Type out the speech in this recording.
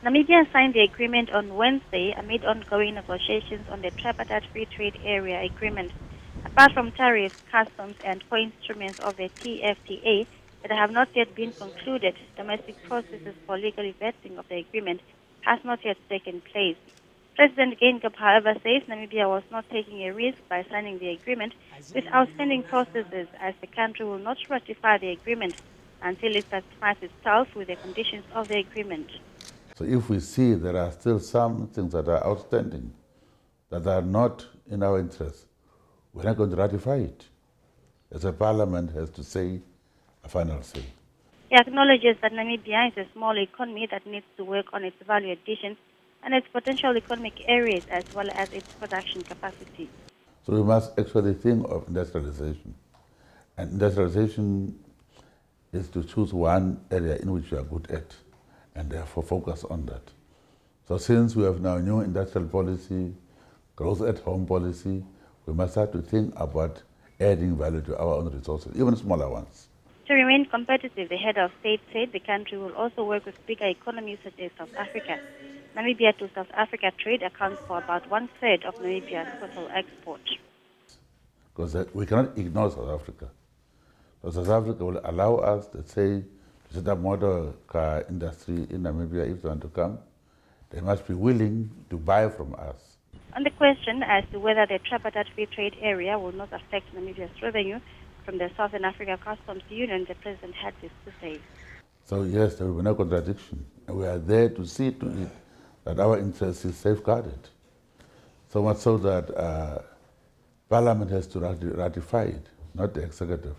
Namibia signed the agreement on Wednesday amid ongoing negotiations on the Tripartite Free Trade Area Agreement. Apart from tariffs, customs, and core instruments of the TFTA that have not yet been concluded, domestic processes for legal vetting of the agreement has not yet taken place. President Geingob, however, says Namibia was not taking a risk by signing the agreement with outstanding processes, as the country will not ratify the agreement until it satisfies itself with the conditions of the agreement. So if we see there are still some things that are outstanding, that are not in our interest, we're not going to ratify it. As a parliament has to say a final say. He acknowledges that Namibia is a small economy that needs to work on its value addition and its potential economic areas as well as its production capacity. So we must actually think of industrialization. And industrialization is to choose one area in which you are good at and therefore focus on that. So since we have now a new industrial policy, growth at home policy, we must start to think about adding value to our own resources, even smaller ones. To remain competitive, the head of state said the country will also work with bigger economies such as South Africa. Namibia to South Africa trade accounts for about 1/3 of Namibia's total export. Because we cannot ignore South Africa. So South Africa will allow us, let's say, to set up motor car industry in Namibia if they want to come. They must be willing to buy from us. On the question as to whether the Tripartite Free Trade Area will not affect Namibia's revenue from the Southern Africa Customs Union, the president had this to say. So yes, there will be no contradiction. And we are there to see to it that our interest is safeguarded. So much so that Parliament has to ratify it, not the executive.